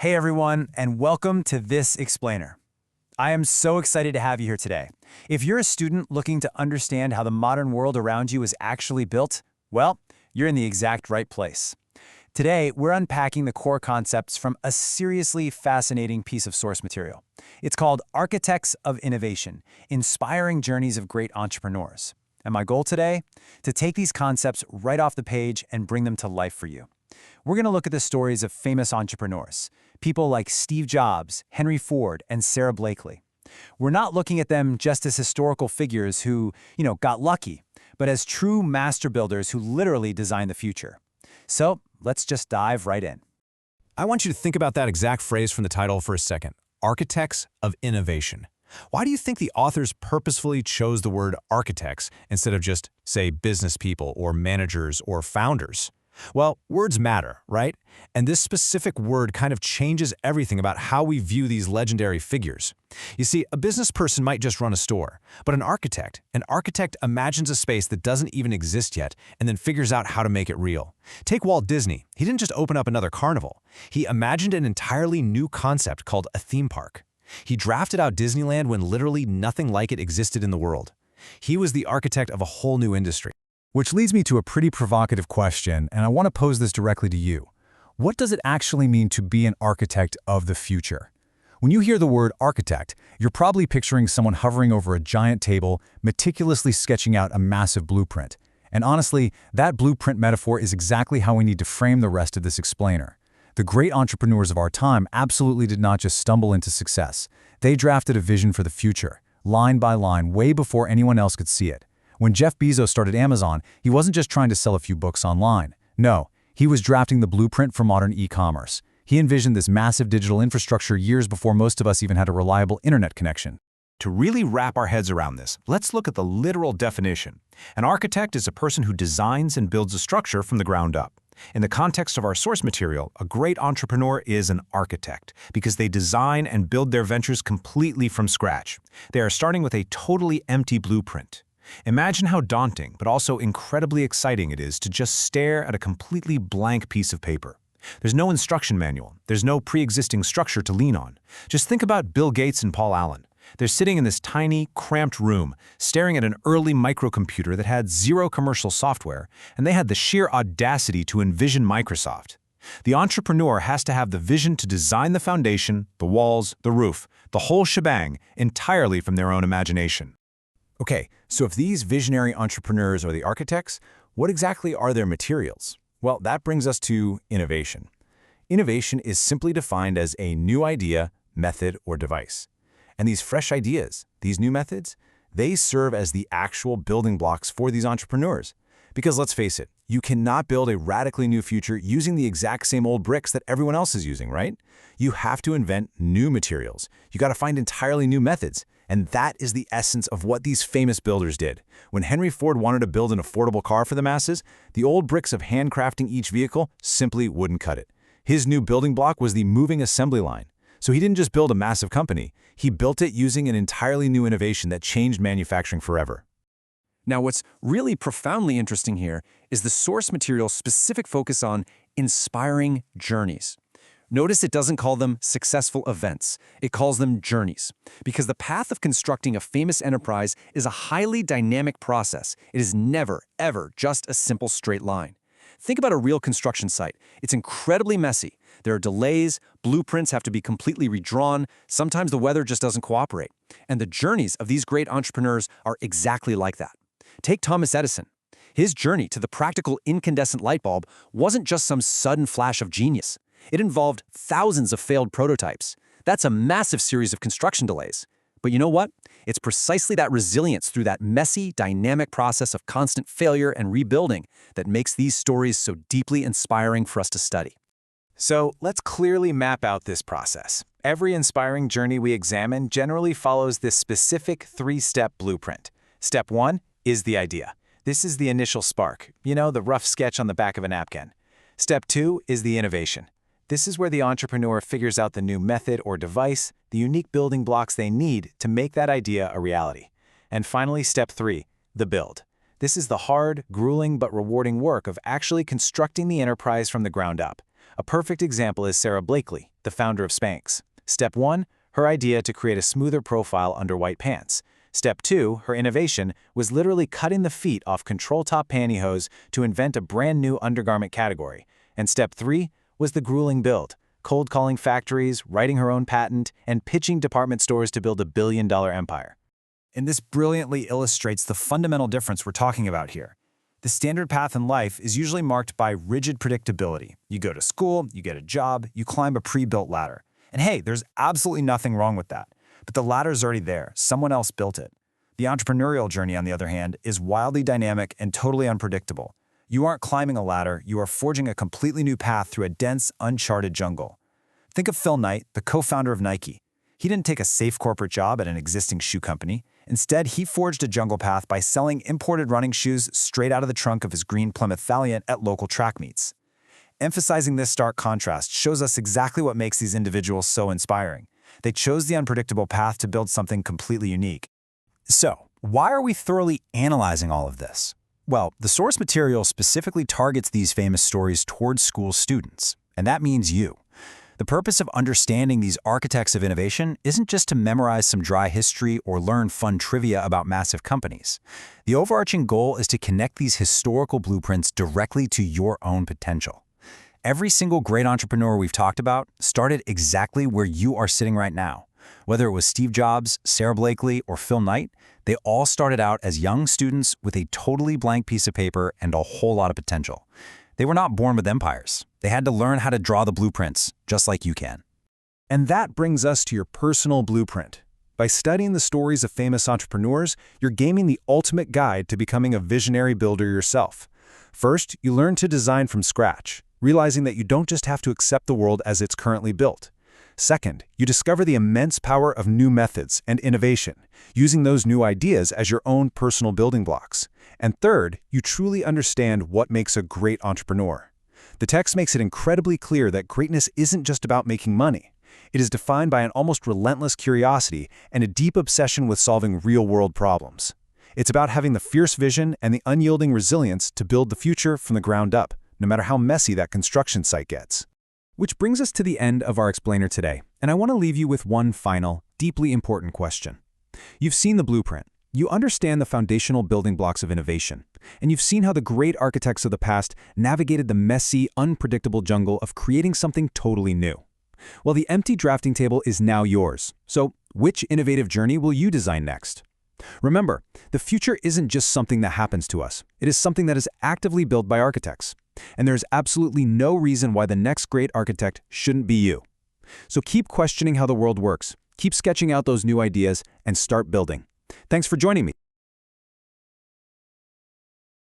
Hey everyone, and welcome to This Explainer. I am so excited to have you here today. If you're a student looking to understand how the modern world around you is actually built, well, you're in the exact right place. Today, we're unpacking the core concepts from a seriously fascinating piece of source material. It's called Architects of Innovation, Inspiring Journeys of Great Entrepreneurs. And my goal today? To take these concepts right off the page and bring them to life for you. We're going to look at the stories of famous entrepreneurs, people like Steve Jobs, Henry Ford, and Sarah Blakely. We're not looking at them just as historical figures who, got lucky, but as true master builders who literally designed the future. So let's just dive right in. I want you to think about that exact phrase from the title for a second. Architects of Innovation. Why do you think the authors purposefully chose the word architects instead of just, say, business people or managers or founders? Well, words matter, right? And this specific word kind of changes everything about how we view these legendary figures. You see, a business person might just run a store, but an architect imagines a space that doesn't even exist yet and then figures out how to make it real. Take Walt Disney. He didn't just open up another carnival. He imagined an entirely new concept called a theme park. He drafted out Disneyland when literally nothing like it existed in the world. He was the architect of a whole new industry. Which leads me to a pretty provocative question, and I want to pose this directly to you. What does it actually mean to be an architect of the future? When you hear the word architect, you're probably picturing someone hovering over a giant table, meticulously sketching out a massive blueprint. And honestly, that blueprint metaphor is exactly how we need to frame the rest of this explainer. The great entrepreneurs of our time absolutely did not just stumble into success. They drafted a vision for the future, line by line, way before anyone else could see it. When Jeff Bezos started Amazon, he wasn't just trying to sell a few books online. No, he was drafting the blueprint for modern e-commerce. He envisioned this massive digital infrastructure years before most of us even had a reliable internet connection. To really wrap our heads around this, let's look at the literal definition. An architect is a person who designs and builds a structure from the ground up. In the context of our source material, a great entrepreneur is an architect because they design and build their ventures completely from scratch. They are starting with a totally empty blueprint. Imagine how daunting, but also incredibly exciting it is to just stare at a completely blank piece of paper. There's no instruction manual. There's no pre-existing structure to lean on. Just think about Bill Gates and Paul Allen. They're sitting in this tiny, cramped room, staring at an early microcomputer that had zero commercial software, and they had the sheer audacity to envision Microsoft. The entrepreneur has to have the vision to design the foundation, the walls, the roof, the whole shebang, entirely from their own imagination. Okay, so if these visionary entrepreneurs are the architects, what exactly are their materials? Well, that brings us to innovation. Innovation is simply defined as a new idea, method, or device. And these fresh ideas, these new methods, they serve as the actual building blocks for these entrepreneurs. Because let's face it, you cannot build a radically new future using the exact same old bricks that everyone else is using, right? You have to invent new materials. You got to find entirely new methods. And that is the essence of what these famous builders did. When Henry Ford wanted to build an affordable car for the masses, the old bricks of handcrafting each vehicle simply wouldn't cut it. His new building block was the moving assembly line. So he didn't just build a massive company. He built it using an entirely new innovation that changed manufacturing forever. Now, what's really profoundly interesting here is the source material's specific focus on inspiring journeys. Notice it doesn't call them successful events. It calls them journeys. Because the path of constructing a famous enterprise is a highly dynamic process. It is never, ever just a simple straight line. Think about a real construction site. It's incredibly messy. There are delays, blueprints have to be completely redrawn, sometimes the weather just doesn't cooperate. And the journeys of these great entrepreneurs are exactly like that. Take Thomas Edison. His journey to the practical incandescent light bulb wasn't just some sudden flash of genius. It involved thousands of failed prototypes. That's a massive series of construction delays. But you know what? It's precisely that resilience through that messy, dynamic process of constant failure and rebuilding that makes these stories so deeply inspiring for us to study. So let's clearly map out this process. Every inspiring journey we examine generally follows this specific three-step blueprint. Step 1 is the idea. This is the initial spark, the rough sketch on the back of a napkin. Step 2 is the innovation. This is where the entrepreneur figures out the new method or device, the unique building blocks they need to make that idea a reality. And finally, step 3, the build. This is the hard, grueling, but rewarding work of actually constructing the enterprise from the ground up. A perfect example is Sarah Blakely, the founder of Spanx. Step 1, her idea to create a smoother profile under white pants. Step 2, her innovation, was literally cutting the feet off control-top pantyhose to invent a brand new undergarment category. And Step 3 was the grueling build, cold-calling factories, writing her own patent, and pitching department stores to build a billion-dollar empire. And this brilliantly illustrates the fundamental difference we're talking about here. The standard path in life is usually marked by rigid predictability. You go to school, you get a job, you climb a pre-built ladder. And hey, there's absolutely nothing wrong with that. But the ladder's already there. Someone else built it. The entrepreneurial journey, on the other hand, is wildly dynamic and totally unpredictable. You aren't climbing a ladder, you are forging a completely new path through a dense, uncharted jungle. Think of Phil Knight, the co-founder of Nike. He didn't take a safe corporate job at an existing shoe company. Instead, he forged a jungle path by selling imported running shoes straight out of the trunk of his green Plymouth Valiant at local track meets. Emphasizing this stark contrast shows us exactly what makes these individuals so inspiring. They chose the unpredictable path to build something completely unique. So, why are we thoroughly analyzing all of this? Well, the source material specifically targets these famous stories towards school students, and that means you. The purpose of understanding these architects of innovation isn't just to memorize some dry history or learn fun trivia about massive companies. The overarching goal is to connect these historical blueprints directly to your own potential. Every single great entrepreneur we've talked about started exactly where you are sitting right now. Whether it was Steve Jobs, Sarah Blakely, or Phil Knight, they all started out as young students with a totally blank piece of paper and a whole lot of potential. They were not born with empires. They had to learn how to draw the blueprints, just like you can. And that brings us to your personal blueprint. By studying the stories of famous entrepreneurs, you're gaining the ultimate guide to becoming a visionary builder yourself. First, you learn to design from scratch, realizing that you don't just have to accept the world as it's currently built. Second, you discover the immense power of new methods and innovation, using those new ideas as your own personal building blocks. And third, you truly understand what makes a great entrepreneur. The text makes it incredibly clear that greatness isn't just about making money. It is defined by an almost relentless curiosity and a deep obsession with solving real-world problems. It's about having the fierce vision and the unyielding resilience to build the future from the ground up, no matter how messy that construction site gets. Which brings us to the end of our explainer today, and I want to leave you with one final, deeply important question. You've seen the blueprint. You understand the foundational building blocks of innovation, and you've seen how the great architects of the past navigated the messy, unpredictable jungle of creating something totally new. Well, the empty drafting table is now yours. So, which innovative journey will you design next? Remember, the future isn't just something that happens to us. It is something that is actively built by architects. And there's absolutely no reason why the next great architect shouldn't be you. So keep questioning how the world works, keep sketching out those new ideas, and start building. Thanks for joining me.